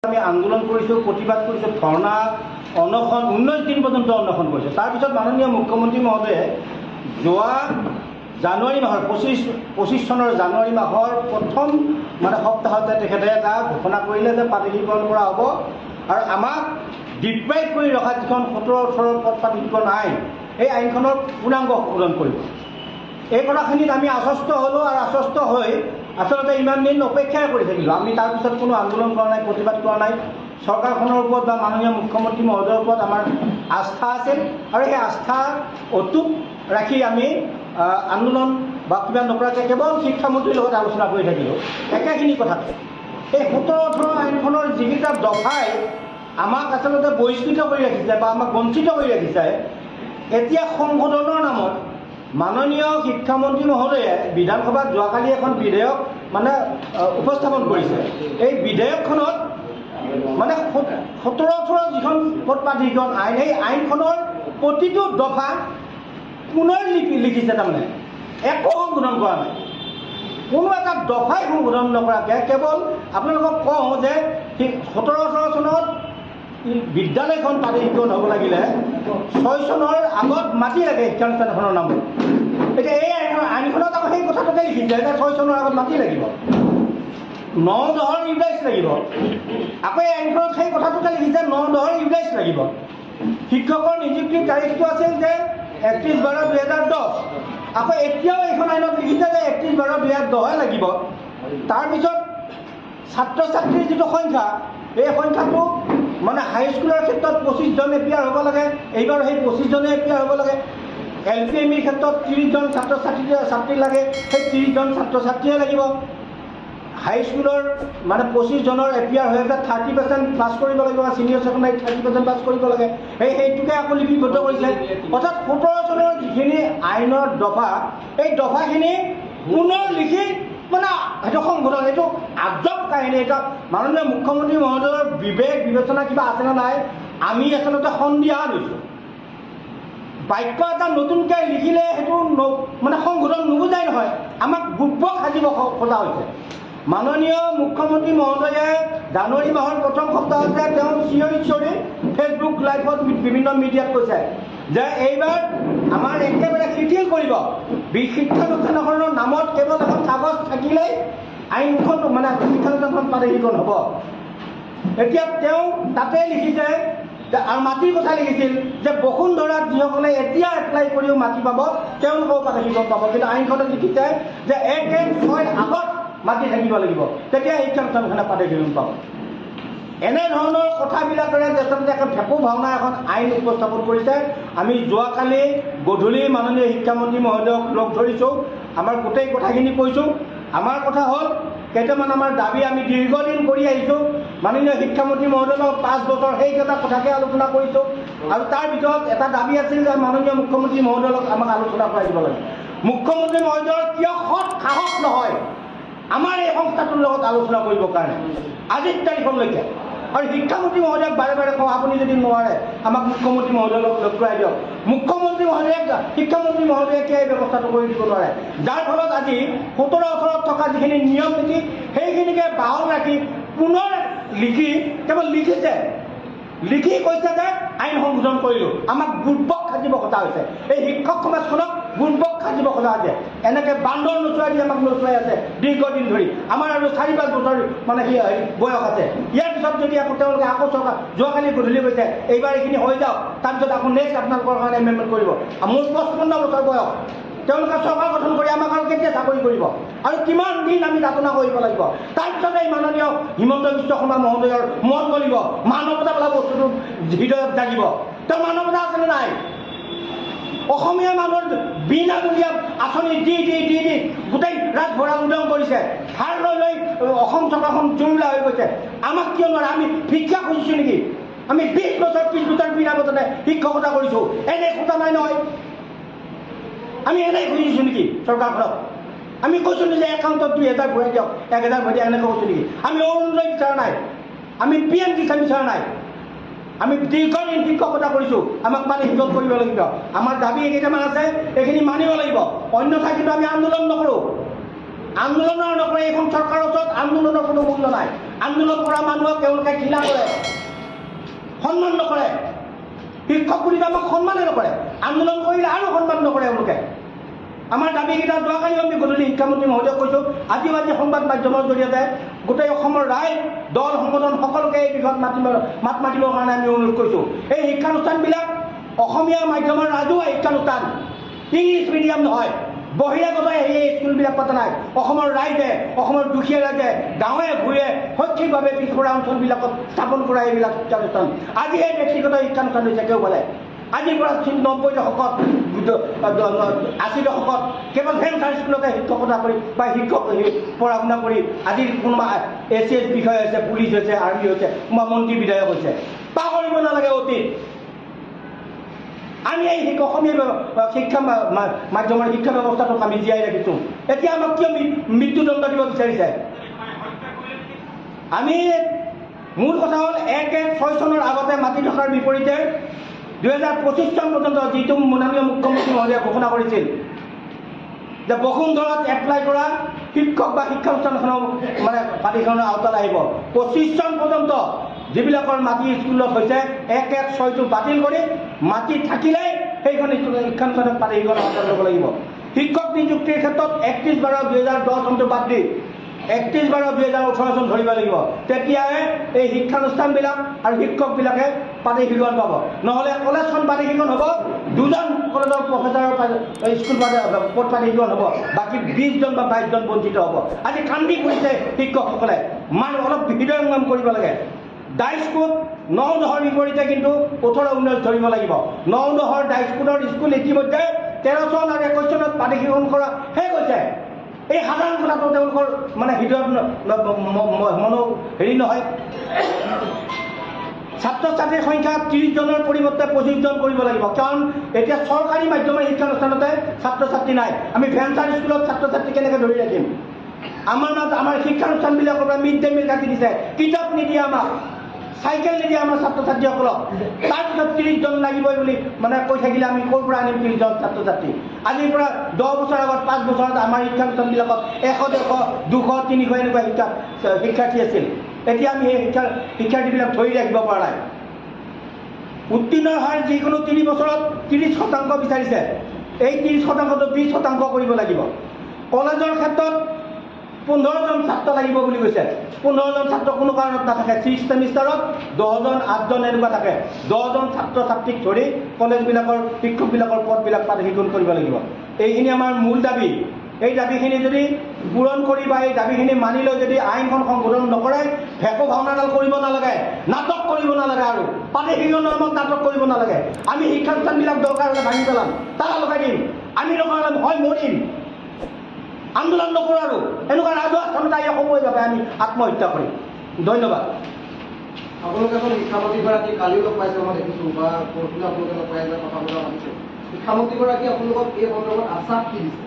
আমি আন্দোলন কৰিছোঁ, প্ৰতিবাদ কৰিছোঁ, ধৰ্ণা অনশন 19 দিন পৰ্যন্ত অনশন কৰিছোঁ। তাৰপিছত মাননীয় মুখ্যমন্ত্ৰী মহোদয়ে যোৱা জানুৱাৰী মাহৰ 25 চনৰ জানুৱাৰী মাহৰ প্ৰথম সপ্তাহতে তেখেতে এটা ঘোষণা কৰিলে যে প্ৰাদেশিকৰণ কৰা হ'ব আৰু আমাক ডিপ্ৰাইভ কৰি ৰখা যিখন 17-18 পদ প্ৰাদেশিকৰণ আইন, এই আইনখনৰ পূৰ্ণাংগ সংশোধন কৰিব। এই কথাখিনিত আমি আশ্বস্ত হ'লোঁ আৰু আশ্বস্ত হৈ আচলতে ইমান দিন অপেক্ষাই কৰি থাকিলোঁ। আমি তাৰপিছত কোনো আন্দোলন কৰা নাই, প্ৰতিবাদ কৰা নাই। চৰকাৰখনৰ ওপৰত বা মাননীয় মুখ্যমন্ত্ৰী মহোদয়ৰ ওপৰত আমাৰ আস্থা আছিল আৰু সেই আস্থা অটুট ৰাখি আমি আন্দোলন বা কিবা নকৰাকৈ কেৱল শিক্ষামন্ত্ৰীৰ লগত আলোচনা কৰি থাকিলোঁ একেখিনি কথাতে। এই 17-18 আইনখনৰ যিকেইটা দফাই আমাক আচলতে বহিষ্কৃত কৰি ৰাখিছে বা আমাক বঞ্চিত কৰি ৰাখিছে, এতিয়া সংশোধনৰ নামত মাননীয় শিক্ষামন্ত্ৰী মহোদয়ে বিধানসভাত যোৱাকালি এখন বিধেয়ক উপস্থাপন কৰিছে। এই বিধেয়কখনত 17-18 যিখন পদ প্ৰাধিকৰণ আইন, এই আইনখনৰ প্ৰতিটো দফা পুনৰ লিখিছে। তাৰমানে একো সংশোধন কৰা নাই, কোনো এটা দফাই সংশোধন নকৰাকৈ কেৱল আপোনালোকক কওঁ যে 17-18 চনত বিদ্যালয়খন প্ৰাদেশিকৰণ হ'ব লাগিলে 6 চনৰ আগত মাটি লাগে শিক্ষানুষ্ঠানখনৰ নামত। এতিয়া এই আইনখনত আকৌ সেই কথাটোকে লিখিছে যে 6 চনৰ আগত মাটি লাগিব, 9-10 ইউজাইজ লাগিব। আকৌ এই আইনখনত সেই কথাটোকে লিখিছে 9-10 ইউজাইজ লাগিব। শিক্ষকৰ নিযুক্তিৰ তাৰিখটো আছিল যে 31/12/2010। আকৌ এতিয়াও এইখন আইনত লিখিছে যে 31/12/2010 লাগিব। তাৰপিছত ছাত্ৰ ছাত্ৰীৰ যিটো সংখ্যা, এই সংখ্যাটো হাইস্কুলৰ ক্ষেত্ৰত 25 জন এপিয়াৰ হ'ব লাগে। এইবাৰ সেই 25 জনে এপিয়াৰ হ'ব লাগে। LPMEৰ ক্ষেত্ৰত 30 জন ছাত্ৰ ছাত্ৰী লাগে, সেই 30 জন ছাত্ৰ ছাত্ৰীয়ে লাগিব। হাইস্কুলৰ 25 জনৰ এপিয়াৰ হৈ আছে 30% পাছ কৰিব লাগিব, ছিনিয়ৰ ছেকেণ্ডাৰীত 30% পাছ কৰিব লাগে। সেইটোকে আকৌ লিপিবদ্ধ কৰিছে। অৰ্থাৎ 17 চনৰ যিখিনি আইনৰ দফা, এই দফাখিনি পুনৰ লিখি সেইটো সংশোধন, এইটো আজব কাহিনী। এটা মাননীয় মুখ্যমন্ত্ৰী মহোদয়ৰ বিবেক বিবেচনা কিবা আছেনে নাই, আমি আচলতে সন্দিহান হৈছোঁ। বাক্য এটা নতুনকৈ লিখিলে সেইটো সংশোধন নুবুজাই নহয়, আমাক বুৰ্বক সাজিব খোজা হৈছে। মাননীয় মুখ্যমন্ত্ৰী মহোদয়ে জানুৱাৰী মাহৰ প্ৰথম সপ্তাহতে তেওঁ চিঞৰি ফেচবুক লাইভত বিভিন্ন মিডিয়াত কৈছে যে এইবাৰ আমাৰ একেবাৰে শিথিল কৰিব, শিক্ষানুষ্ঠানখনৰ নামত কেৱল এখন কাগজ থাকিলেই আইনখন শিক্ষানুষ্ঠানখন প্ৰাদেশিকৰণ হ'ব। এতিয়া তেওঁ তাতে লিখিছে আৰু মাটিৰ কথা লিখিছিল যে বসুন্ধৰাত যিসকলে এতিয়া এপ্লাই কৰিও মাটি পাব তেওঁলোকেও প্ৰাদেশিকৰণ পাব, কিন্তু আইনখনত লিখিছে যে 1-6 আগত মাটি থাকিব লাগিব, তেতিয়া শিক্ষানুষ্ঠানখনে প্ৰাদেশিকৰণ পাব। এনেধৰণৰ কথাবিলাকেৰে আচলতে এখন ভেপু ভাওনা এখন আইন উপস্থাপন কৰিছে। আমি যোৱাকালি গধূলি মাননীয় শিক্ষামন্ত্ৰী মহোদয়ক লগ ধৰিছোঁ, আমাৰ গোটেই কথাখিনি কৈছোঁ। আমাৰ কথা হ'ল কেইটামান আমাৰ দাবী আমি দীৰ্ঘদিন কৰি আহিছোঁ। মাননীয় শিক্ষামন্ত্ৰী মহোদয়ৰ লগত 5 বছৰ সেইকেইটা কথাকে আলোচনা কৰিছোঁ। আৰু তাৰ ভিতৰত এটা দাবী আছিল যে মাননীয় মুখ্যমন্ত্ৰী মহোদয়ৰ লগত আমাক আলোচনা কৰাই দিব লাগে। মুখ্যমন্ত্ৰী মহোদয়ৰ কিয় সাহস নহয় আমাৰ এই সংস্থাটোৰ লগত আলোচনা কৰিবৰ কাৰণে আজিৰ তাৰিখলৈকে? আৰু শিক্ষামন্ত্ৰী মহোদয়ক বাৰে বাৰে কওঁ, আপুনি যদি নোৱাৰে আমাক মুখ্যমন্ত্ৰী মহোদয়ৰ লগত লগ কৰাই দিয়ক। মুখ্যমন্ত্ৰী মহোদয়ক শিক্ষামন্ত্ৰী মহোদয়ে কিয় এই ব্যৱস্থাটো কৰি দিব নোৱাৰে? যাৰ ফলত আজি 17-18 থকা যিখিনি নিয়ম নীতি সেইখিনিকে বাহন ৰাখি পুনৰ লিখি কেৱল লিখি কৈছে যে আইন সংশোধন কৰিলোঁ। আমাক বুৰ্বক সাজিব খোজা হৈছে, এই শিক্ষক সমাজখনক বুৰ্বক সাজিব খোজা হৈছে। এনেকৈ বান্দৰ নোচোৱাই দি আমাক নোচোৱাই আছে দীৰ্ঘদিন ধৰি। আমাৰ আৰু 4-5 বছৰ বয়স আছে। ইয়াৰ পিছত যদি আকৌ তেওঁলোকে আকৌ চৰকাৰ যোৱাকালি গধূলি কৈছে এইবাৰ এইখিনি হৈ যাওক, তাৰপিছত আকৌ নেক্সট আপোনালোকৰ কাৰণে এমেণ্ডমেণ্ট কৰিব। মোৰ 55 বছৰ বয়স, তেওঁলোকে চৰকাৰ গঠন কৰি আমাক আৰু কেতিয়া চাকৰি কৰিব আৰু কিমান দিন আমি যাতনা কৰিব লাগিব? তাৰপিছতে এই মাননীয় হিমন্ত বিশ্ব শৰ্মা মহোদয়ৰ মন গলিব, মানৱতা বোলা বস্তুটো হৃদয়ত জাগিব। তেওঁ মানৱতা আছেনে নাই? অসমীয়া মানুহৰ বিনামূলীয়া আঁচনি দি গোটেই ৰাজভৰা উদং কৰিছে। ধাৰ লৈ অসম চৰকাৰখন জুৰুলা হৈ গৈছে। আমাক কিয় নোৱাৰে? আমি শিক্ষা খুজিছোঁ নেকি? আমি 20 বছৰ 30 বছৰ বিনামূলীয়াতে শিক্ষকতা কৰিছোঁ, এনে খোজা নাই নহয়। আমি এনেই খুজিছোঁ নেকি চৰকাৰখনক? আমি কৈছোঁ যে একাউণ্টত 2000 ভৰাই দিয়ক, 1000 ভৰাই দিয়ক, এনেকৈ কৈছোঁ নেকি? আমি অৰুণোদয় বিচৰা নাই, আমি PM কিষাণ বিচৰা নাই। আমি দীৰ্ঘদিন শিক্ষকতা কৰিছোঁ, আমাক শিক্ষক কৰিব লাগিব। আমাৰ দাবী কেইটামান আছে, এইখিনি মানিব লাগিব, অন্যথা কিন্তু আমি আন্দোলন নকৰোঁ। আন্দোলনৰ নকৰে এইখন চৰকাৰৰ ওচৰত আন্দোলনৰ কোনো মূল্য নাই আন্দোলন কৰা মানুহক তেওঁলোকে ঘৃণা কৰে সন্মান নকৰে শিক্ষক বুলি আমাক সন্মানে নকৰে আন্দোলন কৰিলে আৰু সন্মান নকৰে তেওঁলোকে আমাৰ দাবীকেইটা যোৱাকালি আমি গধূলি শিক্ষামন্ত্ৰী মহোদয়ক কৈছোঁ আজিও আজি সংবাদ মাধ্যমৰ জৰিয়তে গোটেই অসমৰ ৰাইজ দল সংগঠন সকলোকে এই বিষয়ত মাত মাতিবৰ কাৰণে আমি অনুৰোধ কৰিছোঁ এই শিক্ষানুষ্ঠানবিলাক অসমীয়া মাধ্যমৰ ৰাজহুৱা শিক্ষানুষ্ঠান ইংলিছ মিডিয়াম নহয় বহিৰাগত এই স্কুলবিলাক পতা নাই অসমৰ ৰাইজে অসমৰ দুখীয়া ৰাইজে গাঁৱে ভূঞে শৈক্ষিকভাৱে পিছপৰা অঞ্চলবিলাকত স্থাপন কৰা এইবিলাক শিক্ষানুষ্ঠান আজি এই ব্যক্তিগত শিক্ষানুষ্ঠান হৈছে কেওফালে আজিৰ পৰা 90 দশকত 80 দশকত কেৱল ভেঞ্চাৰ স্কুলতে শিক্ষকতা কৰি বা শিক্ষক পঢ়া শুনা কৰি আজিৰ কোনোবা ACS বিষয় হৈছে পুলিচ হৈছে আৰ্মি হৈছে বা মন্ত্ৰী বিধায়ক হৈছে পাহৰিব নালাগে অতীত আমি এই অসমীয়া শিক্ষা মাধ্যমৰ শিক্ষা ব্যৱস্থাটোক আমি জীয়াই ৰাখিছোঁ এতিয়া আমাক কিয় মৃত্যুদণ্ড দিব বিচাৰিছে আমি মূল কথা হ'ল 1-1-6 চনৰ আগতে মাতি থকাৰ বিপৰীতে 2025 চন পৰ্যন্ত যিটো মাননীয় মুখ্যমন্ত্ৰী মহোদয়ে ঘোষণা কৰিছিল যে বসুন্ধৰাত এপ্লাই কৰা শিক্ষক বা শিক্ষানুষ্ঠানখনৰ মানে পাতিখনৰ আওতাত আহিব 25 চন পৰ্যন্ত যিবিলাকৰ মাটি স্কুলত হৈছে 1-1-6টো বাতিল কৰি মাটি থাকিলে সেইখন শিক্ষানুষ্ঠানত পাতিখন আওতাত ল'ব লাগিব শিক্ষক নিযুক্তিৰ ক্ষেত্ৰত 31/12/2010 চনটো বাদ দি 31/12/2018 চন ধৰিব লাগিব তেতিয়াহে এই শিক্ষানুষ্ঠানবিলাক আৰু শিক্ষকবিলাকে পাতিখন পাব নহ'লে কলেজখন পাতিখন হ'ব দুজন কলেজৰ প্ৰফেচাৰৰ স্কুল পদ পাতিখন হ'ব বাকী 20 জন বা 22 জন বঞ্চিত হ'ব আজি কান্দি কৰিছে শিক্ষকসকলে মানুহ অলপ হৃদয়ঙ্গম কৰিব লাগে ডাইস্কুল 9-10ৰ বিপৰীতে কিন্তু 18-19 ধৰিব লাগিব 9-10ৰ ডাইস্কুলৰ স্কুল ইতিমধ্যে 13 চন আৰু 21 চনত পাতিখন কৰা শেষ হৈছে এই সাধাৰণ কথাটো তেওঁলোকৰ মানে হৃদয়ত মনো হেৰি নহয় ছাত্ৰ ছাত্ৰীৰ সংখ্যা 30 জনৰ পৰিৱৰ্তে 25 জন কৰিব লাগিব কাৰণ এতিয়া চৰকাৰী মাধ্যমৰ শিক্ষানুষ্ঠানতে ছাত্ৰ ছাত্ৰী নাই আমি ভেঞ্চাৰ স্কুলত ছাত্ৰ ছাত্ৰী কেনেকৈ ধৰি ৰাখিম আমাৰ শিক্ষানুষ্ঠানবিলাকৰ পৰা মিড ডে মিল কাটি দিছে কিতাপ নিদিয়ে আমাক চাইকেল নিদিয়ে আমাৰ ছাত্ৰ ছাত্ৰীসকলক তাৰপিছত 30 জন লাগিবই বুলি মানে কৈ থাকিলে আমি ক'ৰ পৰা আনিম 30 জন ছাত্ৰ ছাত্ৰী আজিৰ পৰা 10 বছৰ আগত 5 বছৰত আমাৰ শিক্ষানুষ্ঠানবিলাকত 100-150 200-300 এনেকুৱা শিক্ষাৰ্থী আছিল এতিয়া আমি এই শিক্ষাৰ্থীবিলাক ধৰি ৰাখিব পৰা নাই উত্তীৰ্ণৰ হাৰ যিকোনো 3 বছৰত 30% বিচাৰিছে এই 30%টো 20% কৰিব লাগিব কলেজৰ ক্ষেত্ৰত 15 জন ছাত্ৰ লাগিব বুলি কৈছে 15 জন ছাত্ৰ কোনো কাৰণত নাথাকে 6 ছেমিষ্টাৰত 10 জন 8 জন এনেকুৱা থাকে 10 জন ছাত্ৰ ছাত্ৰীক ধৰি কলেজবিলাকৰ শিক্ষকবিলাকৰ পদবিলাক পাতিখন কৰিব লাগিব এইখিনি আমাৰ মূল দাবী এই দাবীখিনি যদি পূৰণ কৰি বা এই দাবীখিনি মানি লৈ যদি আইনখন সংশোধন নকৰে ভেকো ভাওনাডাল কৰিব নালাগে নাটক কৰিব নালাগে আৰু পাতিখন নামত নাটক কৰিব নালাগে আমি শিক্ষানুষ্ঠানবিলাক দৰকাৰ হ'লে ভাঙি পেলাম তালা লগাই দিম আমি দৰকাৰ হ'লে হয় মৰিম আন্দোলন নকৰোঁ আৰু এনেকুৱা ৰাজহুৱা স্থানত আহি সময় বাবে আমি আত্মহত্যা কৰিম ধন্যবাদ আপোনালোকে এখন শিক্ষামন্ত্ৰীগৰাকী কালিও লগ পাইছে মই দেখিছোঁ বা পৰহিলে আপোনালোকে লগ পাই কথা বতৰা পাতিছে শিক্ষামন্ত্ৰীগৰাকী আপোনালোকক এই সন্দৰ্ভত আশ্বাস কি দিছে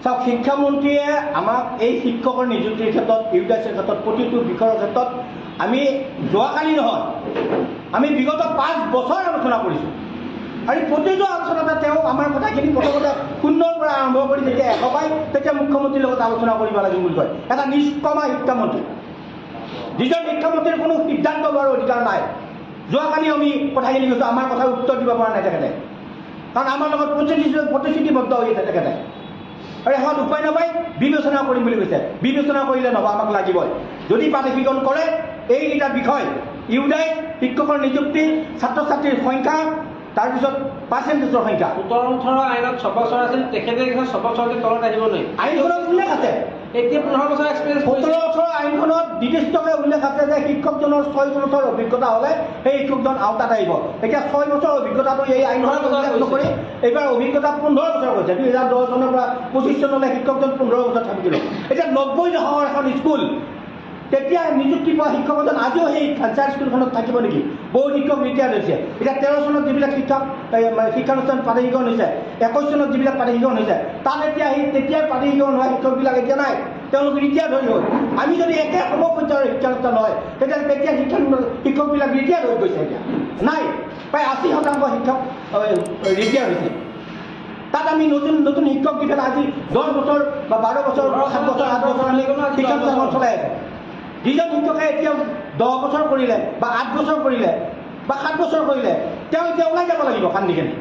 চাওক শিক্ষামন্ত্ৰীয়ে আমাক এই শিক্ষকৰ নিযুক্তিৰ ক্ষেত্ৰত ইউডাইছৰ ক্ষেত্ৰত প্ৰতিটো বিষয়ৰ ক্ষেত্ৰত আমি যোৱাকালি নহয় আমি বিগত 5 বছৰ আলোচনা কৰিছোঁ আৰু প্ৰতিটো আলোচনাতে তেওঁ আমাৰ কথাখিনি প্ৰথমতে শূন্যৰ পৰা আৰম্ভ কৰি যেতিয়া 100 পায় তেতিয়া মুখ্যমন্ত্ৰীৰ লগত আলোচনা কৰিব লাগিব বুলি কয় এটা নিষ্কমা শিক্ষামন্ত্ৰী যিজন শিক্ষামন্ত্ৰীৰ কোনো সিদ্ধান্ত লোৱাৰ অধিকাৰ নাই যোৱাকালি আমি কথাখিনি কৈছোঁ আমাৰ কথা উত্তৰ দিব পৰা নাই তেখেতে কাৰণ আমাৰ লগত প্ৰতিশ্ৰুতিবদ্ধ হৈ আছে তেখেতে আৰু এখন উপায় নাপায় বিবেচনা কৰিম বুলি কৈছে বিবেচনা কৰিলে নহ'ব আমাক লাগিবই যদি পাতিখন কৰে এইকেইটা বিষয় ইউডাইছ শিক্ষকৰ নিযুক্তি ছাত্ৰ ছাত্ৰীৰ সংখ্যা তাৰপিছত পাৰ্চেণ্টেজৰ সংখ্যা 17-18 আইনত 6 বছৰ আছিল তেখেতে 6 বছৰতে তলত আহিব নোৱাৰি আইনখনত উল্লেখ আছে এতিয়া 15 বছৰ এক্সপিৰিয়েঞ্চ 17-18 আইনখনত নিৰ্দিষ্টকৈ উল্লেখ আছে যে শিক্ষকজনৰ 6 বছৰ অভিজ্ঞতা হ'লে সেই শিক্ষকজন আওতাত আহিব এতিয়া 6 বছৰ অভিজ্ঞতাটো এই আইনখনত উল্লেখ নকৰি এইবাৰ অভিজ্ঞতা 15 বছৰ হৈছে 2010 চনৰ পৰা 25 চনলৈ শিক্ষকজন 15 বছৰ থাকিছিল এতিয়া 90 দশকৰ এখন স্কুল তেতিয়া নিযুক্তি পোৱা শিক্ষকজন আজিও সেই ভেঞ্চাৰ স্কুলখনত থাকিব নেকি বহু শিক্ষক ৰিটায়াৰ্ড হৈছে এতিয়া 13 চনত যিবিলাক শিক্ষানুষ্ঠান পাতিখন হৈছে 21 চনত যিবিলাক পাতিখন হৈছে তাত এতিয়া সেই তেতিয়াই পাতিখন হোৱা শিক্ষকবিলাক এতিয়া নাই তেওঁলোক ৰিটায়াৰ্ড হৈ গ'ল আমি যদি একে সমপৰ্যায়ৰ শিক্ষানুষ্ঠান হয় তেতিয়া শিক্ষকবিলাক ৰিটায়াৰ্ড হৈ গৈছে এতিয়া নাই প্ৰায় 80% শিক্ষক ৰিটায়াৰ্ড হৈছে তাত আমি নতুন নতুন শিক্ষক দি পেলাই আজি 10 বছৰ বা 12 বছৰ 7 বছৰ 8 বছৰ আমি শিক্ষা চলাই আছে। যিজন শিক্ষকে এতিয়া 10 বছৰ কৰিলে বা 8 বছৰ কৰিলে বা 7 বছৰ কৰিলে তেওঁ এতিয়া ওলাই যাব লাগিব কান্দি কেনে।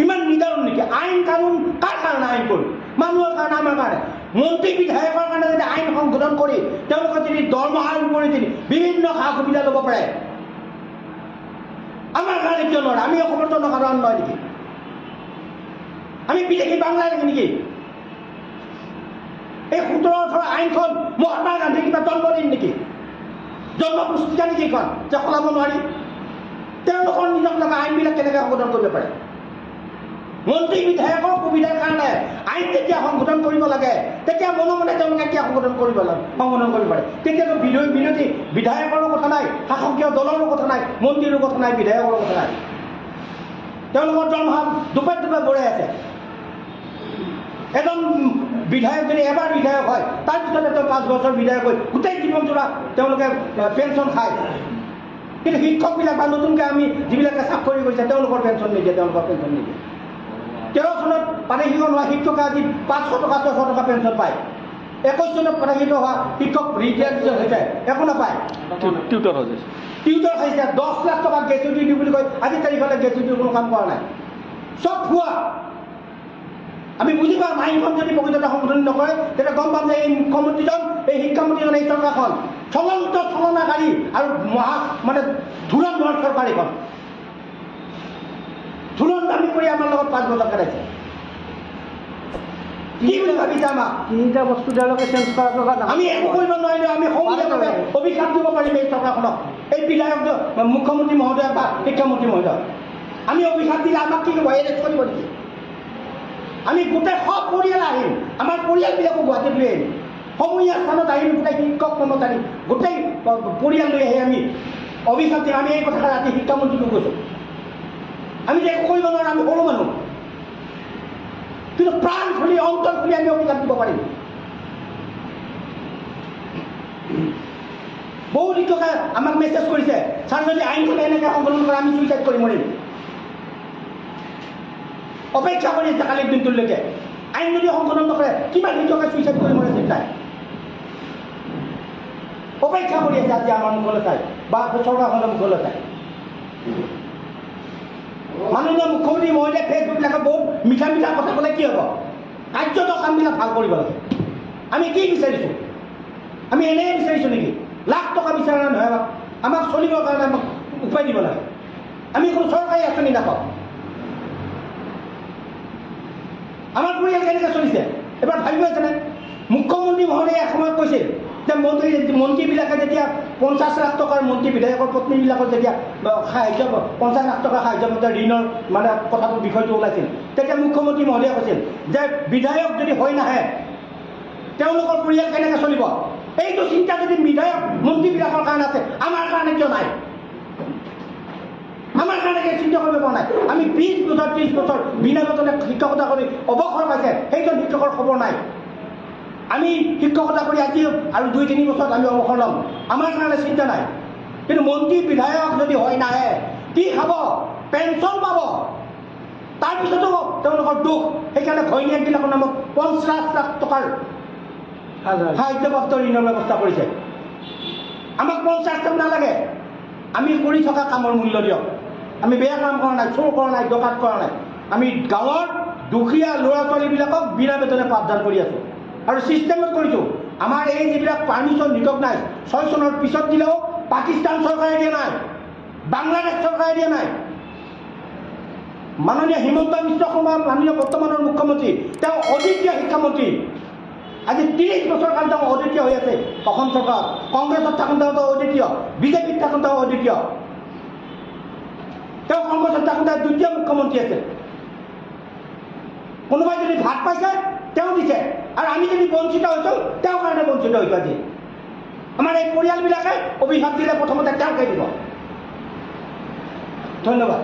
ইমান নিদাৰুণ নেকি? আইন কানুন কাৰ কাৰণে আইন কৰোঁ? মানুহৰ কাৰণে, আমাৰ কাৰণে। মন্ত্ৰী বিধায়কৰ কাৰণে যদি আইন সংশোধন কৰি তেওঁলোকে যদি দৰমহাৰ উপৰি যদি বিভিন্ন সা সুবিধা ল'ব পাৰে, আমাৰ কাৰণে কিয় নোৱাৰে? আমি অসমৰ জনসাধাৰণ নহয় নেকি? আমি বিদেশী বাংলা নেকি? এই 17-18 আইনখন মহাত্মা গান্ধী কিবা জন্মদিন নেকি? জন্ম পুস্তিকা নেকি এইখন যে সলাব নোৱাৰি? তেওঁলোকৰ নিজক লগা আইনবিলাক কেনেকৈ সংশোধন কৰিব পাৰে? মন্ত্ৰী বিধায়কৰ সুবিধাৰ কাৰণে আইন যেতিয়া সংশোধন কৰিব লাগে তেতিয়া মনে মনে তেওঁলোকে কিয় সংশোধন কৰিব পাৰে? তেতিয়াতো বিৰোধী বিধায়কৰো কথা নাই, শাসকীয় দলৰো কথা নাই, মন্ত্ৰীৰো কথা নাই, বিধায়কৰো কথা নাই। তেওঁলোকৰ দৰমহা দুপাত বঢ়াই আছে। এজন বিধায়ক যদি এবাৰ বিধায়ক হয় তাৰপিছতে তেওঁ 5 বছৰ বিধায়ক হৈ গোটেই জীৱনজোৰা তেওঁলোকে পেঞ্চন খায়। কিন্তু শিক্ষকবিলাক বা নতুনকৈ আমি যিবিলাকে চাকৰি কৰিছে তেওঁলোকৰ পেঞ্চন নিদিয়ে। 13 চনত পানীশীৰ্ষ হোৱা শিক্ষকে আজি 500 টকা 600 টকা পেঞ্চন পায়। 21 চনত পানীশীৰ্ষ হোৱা শিক্ষক ৰিটায়াৰ্ড হৈছে, একো নাপায়। টিউটৰ খাইছে 10 লাখ টকা গ্ৰেচুইটি দিওঁ বুলি কয়, আজি তাৰিখতে গ্ৰেচুইটিৰ কোনো কাম কৰা নাই। চব ভুৱা। আমি বুজি পাম আইনখন যদি প্ৰকৃততে সংশোধন নকৰে তেতিয়া গম পাম যে এই মুখ্যমন্ত্ৰীজন, এই শিক্ষামন্ত্ৰীজন, এই চৰকাৰখন চলনাকাৰী আৰু মানে ধুৰন্ধৰ চৰকাৰ। এইখন ধুৰন্ধামি কৰি আমাৰ লগত 5 বছৰ খেলাইছে। কি বুলি ভাবিছে আমাক? তিনিটা বস্তু তেওঁলোকে চেঞ্জ কৰাৰ আমি একো কৰিব নোৱাৰিলোঁ। আমি সংবিধানকে অভিশাপ দিব পাৰিম এই চৰকাৰখনক, এই বিধায়ক মুখ্যমন্ত্ৰী মহোদয় বা শিক্ষামন্ত্ৰী মহোদয়। আমি অভিশাপ দিলে আমাক কি কৰিব? এৰেষ্ট কৰিব নেকি? আমি গোটেই সপৰিয়াল আহিম, আমাৰ পৰিয়ালবিলাকো গুৱাহাটীত লৈ আহিম, সমূহীয়া স্থানত আহিম, গোটেই শিক্ষক কৰ্মচাৰী গোটেই পৰিয়াল লৈ আহি আমি অভিশাপ দিম। আমি এই কথা ৰাতি শিক্ষামন্ত্ৰীকো কৈছোঁ। আমি যে একো কৰিব নোৱাৰোঁ, আমি সৰু মানুহ, কিন্তু প্ৰাণ খুলি অন্তৰ খুলি আমি অভিশাপ দিব পাৰিম। বহু শিক্ষকে আমাক মেছেজ কৰিছে, ছাৰ যদি আইনখন এনেকৈ সংশোধন কৰে আমি চুইচাইড কৰি মৰিম। অপেক্ষা কৰি আছে কালিৰ দিনটোলৈকে। আইন যদি সংশোধন নকৰে কিমান শিক্ষকে চুইচাইড কৰি মৰে চিন্তাই অপেক্ষা কৰি আছে আজি আমাৰ মুখলৈ চাই বা চৰকাৰখনৰ মুখলৈ চাই। মাননীয় মুখ্যমন্ত্ৰী মহোদয় ফেচবুকবিলাকে বহুত মিঠা মিঠা কথা ক'লে কি হ'ব? কাৰ্যত কামবিলাক ভাল কৰিব লাগে। আমি কি বিচাৰিছোঁ? আমি এনেই বিচাৰিছোঁ নেকি? লাখ টকা বিচাৰা নহয়। আমাক চলিবৰ কাৰণে আমাক উপায় দিব লাগে। আমি কোনো চৰকাৰী আঁচনি নাপাওঁ। আমাৰ পৰিয়াল কেনেকৈ চলিছে এবাৰ ভাবিব আছেনে? মুখ্যমন্ত্ৰী মহোদয়ে এসময়ত কৈছিল যে মন্ত্ৰীবিলাকে যেতিয়া 50 লাখ টকাৰ মন্ত্ৰী বিধায়কৰ পত্নীবিলাকৰ যেতিয়া সাহায্য 50 লাখ টকা সাহায্য মতে ঋণৰ মানে কথাটো বিষয়টো ওলাইছিল, তেতিয়া মুখ্যমন্ত্ৰী মহোদয়ে কৈছিল যে বিধায়ক যদি হৈ নাহে তেওঁলোকৰ পৰিয়াল কেনেকৈ চলিব? এইটো চিন্তা যদি বিধায়ক মন্ত্ৰীবিলাকৰ কাৰণে আছে, আমাৰ কাৰণে কিয় নাই? আমাৰ কাৰণে চিন্তা কৰিব পৰা নাই। আমি 20 বছৰ 30 বছৰ বিনা বেতনে শিক্ষকতা কৰি অৱসৰ পাইছে, সেইজন শিক্ষকৰ খবৰ নাই। আমি শিক্ষকতা কৰি আজি আৰু 2-3 বছৰত আমি অৱসৰ ল'ম, আমাৰ কাৰণে চিন্তা নাই। কিন্তু মন্ত্ৰী বিধায়ক যদি হৈ নাহে কি খাব? পেঞ্চন পাব, তাৰপিছতো তেওঁলোকৰ দুখ। সেইকাৰণে ঘৈণীয়েকবিলাকৰ নামত 50 লাখ টকাৰ সাহায্যপ্ৰাপ্ত ঋণৰ ব্যৱস্থা কৰিছে। আমাক 50 লাখ নালাগে, আমি কৰি থকা কামৰ মূল্য দিয়ক। আমি বেয়া কাম কৰা নাই, চোৰ কৰা নাই, ডকাইত কৰা নাই। আমি গাঁৱৰ দুখীয়া ল'ৰা ছোৱালীবিলাকক বিনা বেতনে পাঠদান কৰি আছোঁ আৰু ছিষ্টেমত কৰিছোঁ। আমাৰ এই যিবিলাক পাৰ্মিশ্যন ৰিকগনাইজ 6 চনৰ পিছত দিলেও পাকিস্তান চৰকাৰে দিয়া নাই, বাংলাদেশ চৰকাৰে দিয়া নাই। মাননীয় হিমন্ত বিশ্ব শৰ্মা মাননীয় বৰ্তমানৰ মুখ্যমন্ত্ৰী, তেওঁ অদ্বিতীয় শিক্ষামন্ত্ৰী। আজি 30 বছৰ কাল তেওঁ অদ্বিতীয় হৈ আছে অসম চৰকাৰ। কংগ্ৰেছত থাকোঁতেও অদ্বিতীয়, বিজেপিত থাকোঁতেও অদ্বিতীয়। তেওঁ কংগ্ৰেছত থাকোঁতে 2য় মুখ্যমন্ত্ৰী আছে। কোনোবাই যদি ভাত পাইছে তেওঁ দিছে, আৰু আমি যদি বঞ্চিত হৈছোঁ তেওঁৰ কাৰণে বঞ্চিত হৈছোঁ। আজি আমাৰ এই পৰিয়ালবিলাকে অভিশাপ দিলে প্ৰথমতে তেওঁকে দিব। ধন্যবাদ।